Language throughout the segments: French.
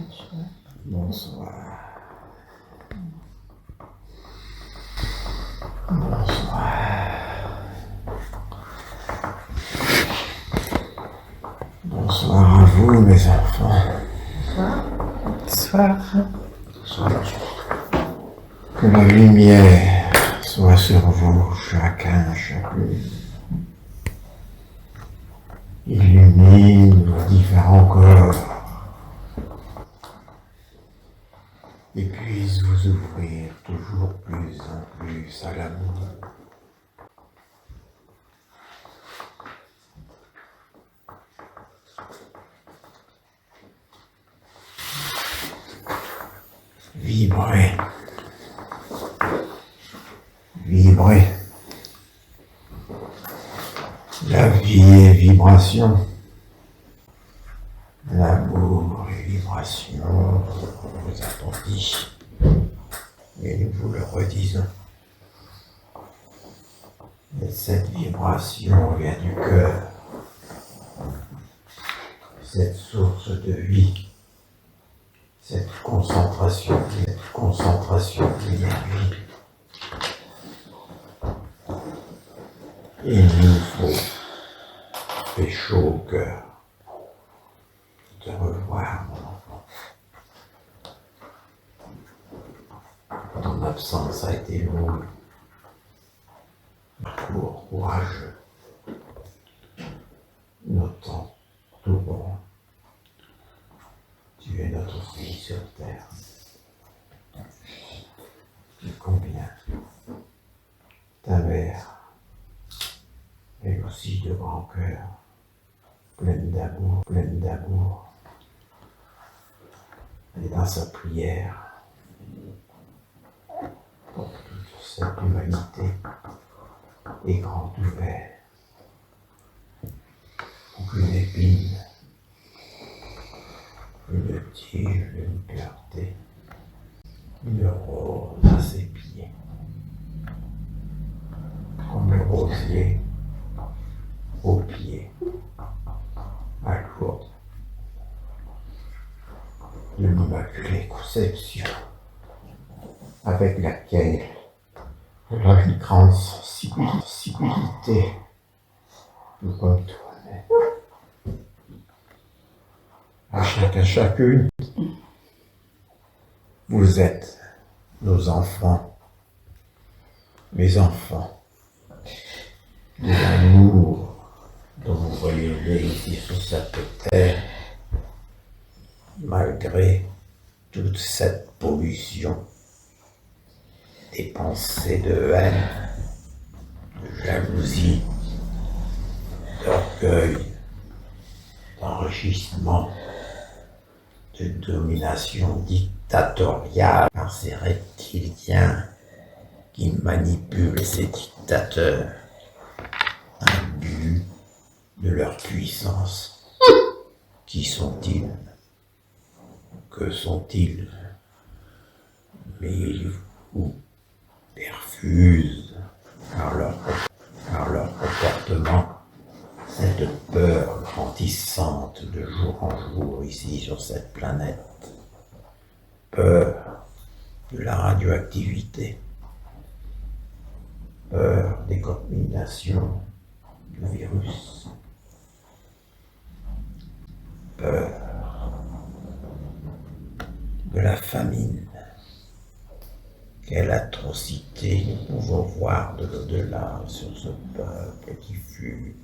Bonsoir. Bonsoir. Bonsoir à vous, mes enfants. Bonsoir. Bonsoir. Que la lumière soit sur vous, chacun, chacune. Illumine vos différents corps et puisse vous ouvrir toujours plus en plus à l'amour. Vibrez. Vibrez. La vie est vibration. L'amour est vibration. On vous a dit. Et nous vous le redisons. Et cette vibration vient du cœur. Cette source de vie. Cette concentration d'énergie. Il nous fait chaud au cœur de te revoir, mon enfant. Ton absence a été longue, parcours courageux, nos temps tout bons. Tu es notre fille sur terre. Tu conviens. Ta mère est aussi de grand cœur, pleine d'amour. Et dans sa prière, pour toute cette humanité est grand ouvert, aucune épine, une tige, une clarté, une rose à ses pieds, comme le rosier aux pieds, à Lourdes, de l'Immaculée Conception, avec laquelle elle a une grande sensibilité, tout comme toi-même. À chacun, chacune, vous êtes nos enfants, mes enfants, de l'amour dont vous voyez ici sur cette terre, malgré toute cette pollution, des pensées de haine, de jalousie, d'orgueil, d'enrichissement, de domination dictatoriale par ces reptiliens qui manipulent ces dictateurs, imbus de leur puissance. Qui sont-ils? Que sont-ils? Mais ils vous perfusent par leur comportement cette peur grandissante de jour en jour ici sur cette planète. Peur de la radioactivité, peur des contaminations du virus, peur de la famine. Quelle atrocité nous pouvons voir de l'au-delà sur ce peuple qui fut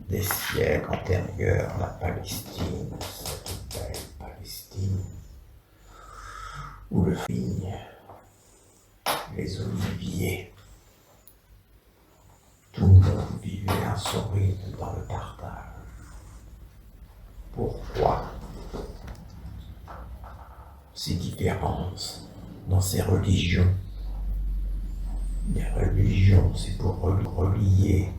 des siècles antérieurs la Palestine, cette belle Palestine, où le vigne, les oliviers, tout le monde vivait un sourire dans le partage. Pourquoi ces différences dans ces religions? Les religions, c'est pour relier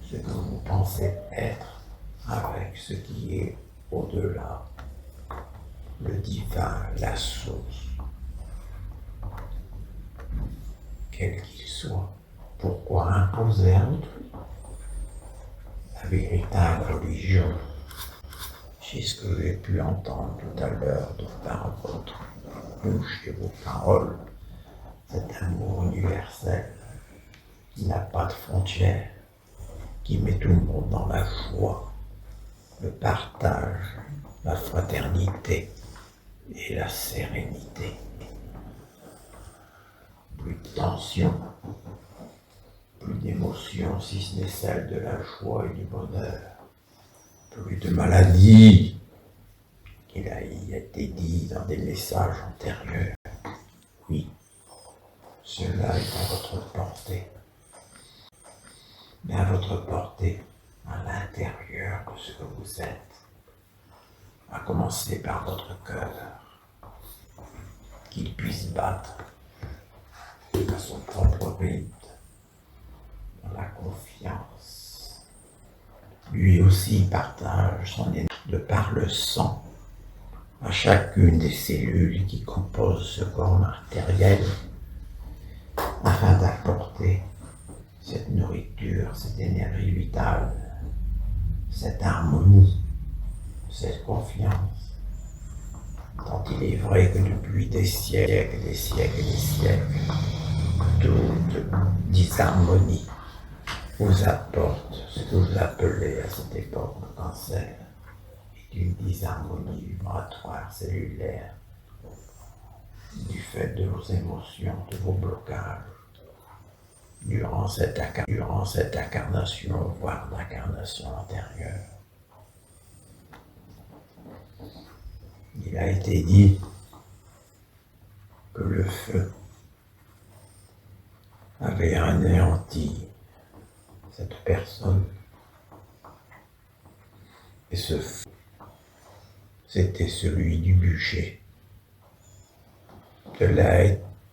ce que vous pensez être avec ce qui est au-delà, le divin, la source, quel qu'il soit. Pourquoi imposer à autrui? La véritable religion C'est ce que j'ai pu entendre tout à l'heure de par votre bouche et vos paroles. Cet amour universel qui n'a pas de frontières, qui met tout le monde dans la joie, le partage, la fraternité et la sérénité. Plus de tension, plus d'émotion si ce n'est celle de la joie et du bonheur. Plus de maladie, il a été dit dans des messages antérieurs. Oui, cela est à votre portée. Mais à votre portée, à l'intérieur de ce que vous êtes, à commencer par votre cœur, qu'il puisse battre à son propre rythme, dans la confiance. Lui aussi partage son énergie de par le sang à chacune des cellules qui composent ce corps matériel afin d'apporter cette nourriture, cette énergie vitale, cette harmonie, cette confiance. Tant il est vrai que depuis des siècles et des siècles et des siècles, toute disharmonie vous apporte ce que vous appelez à cette époque le cancer, est une disharmonie vibratoire cellulaire du fait de vos émotions, de vos blocages, durant cette incarnation, voire l'incarnation antérieure. Il a été dit que le feu avait anéanti cette personne. Et ce feu, c'était celui du bûcher, de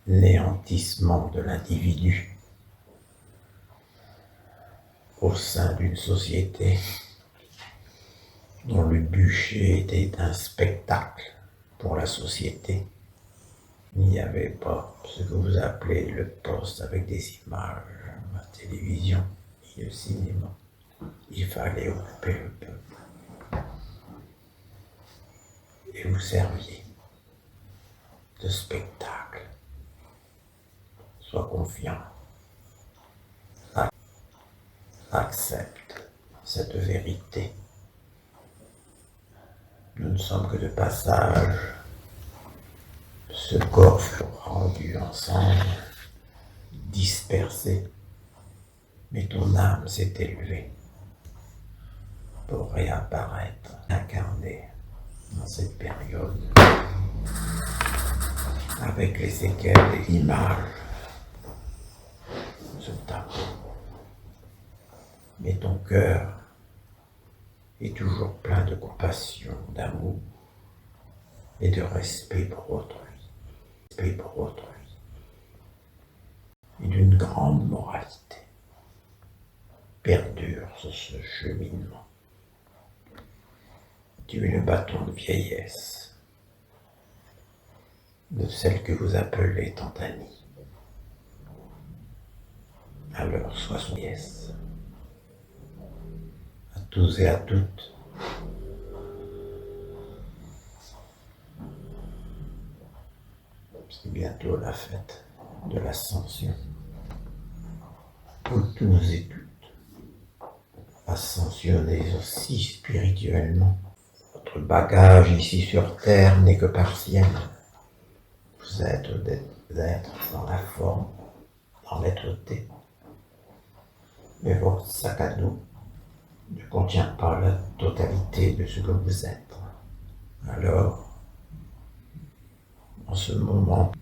l'anéantissement de l'individu au sein d'une société dont le bûcher était un spectacle pour la société. Il n'y avait pas ce que vous appelez le poste avec des images, la télévision et le cinéma. Il fallait occuper le peuple. Et vous serviez de spectacle. Sois confiant. Accepte cette vérité. Nous ne sommes que de passage. Ce corps fut rendu ensemble, dispersé, mais ton âme s'est élevée pour réapparaître, incarnée dans cette période, avec les séquelles et l'image sur ta peau. Mais ton cœur est toujours plein de compassion, d'amour et de respect pour autrui. Et d'une grande moralité. Perdure sur ce cheminement. Tu es le bâton de vieillesse de celle que vous appelez Tante Annie. Alors sois son vieillesse. À tous et à toutes. C'est bientôt la fête de l'ascension. Pour tous et toutes, ascensionnez aussi spirituellement. Votre bagage ici sur terre n'est que partiel. Vous êtes des êtres dans la forme, dans l'être-té. Mais votre sac à dos ne contient pas la totalité de ce que vous êtes. Alors, en ce moment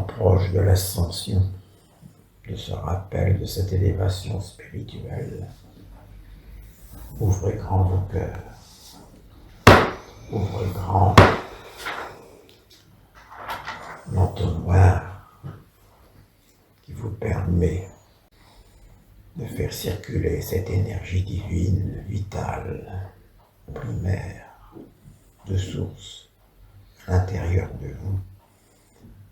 proche de l'ascension, de ce rappel de cette élévation spirituelle, ouvrez grand vos cœurs, ouvrez grand l'entonnoir qui vous permet de faire circuler cette énergie divine, vitale, primaire, de source, à l'intérieur de vous,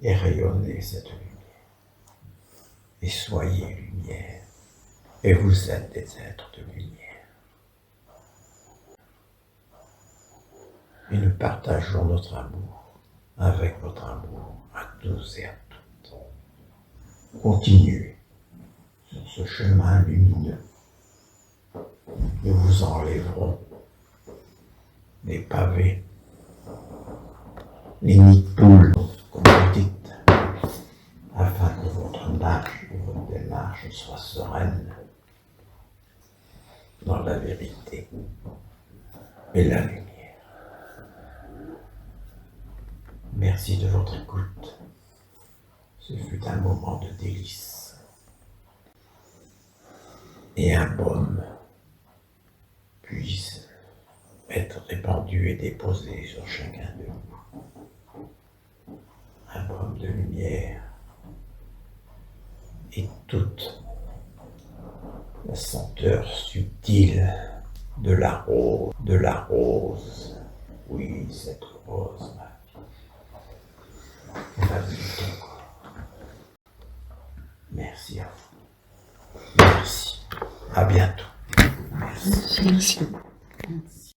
et rayonnez cette lumière. Et soyez lumière, et vous êtes des êtres de lumière. et nous partageons notre amour avec votre amour à tous et à toutes. Continuez sur ce chemin lumineux. Nous vous enlèverons les pavés, les nids de poules, comme vous dites, afin que votre marche et votre démarche soient sereines dans la vérité et la lumière. Merci de votre écoute. Ce fut un moment de délice et un baume puisse être répandu et déposé sur chacun de vous. Un baume de lumière et toute la senteur subtile de la rose, oui, cette rose, ma vie, la vie encore. Merci à vous. Merci. À bientôt. Merci. Merci.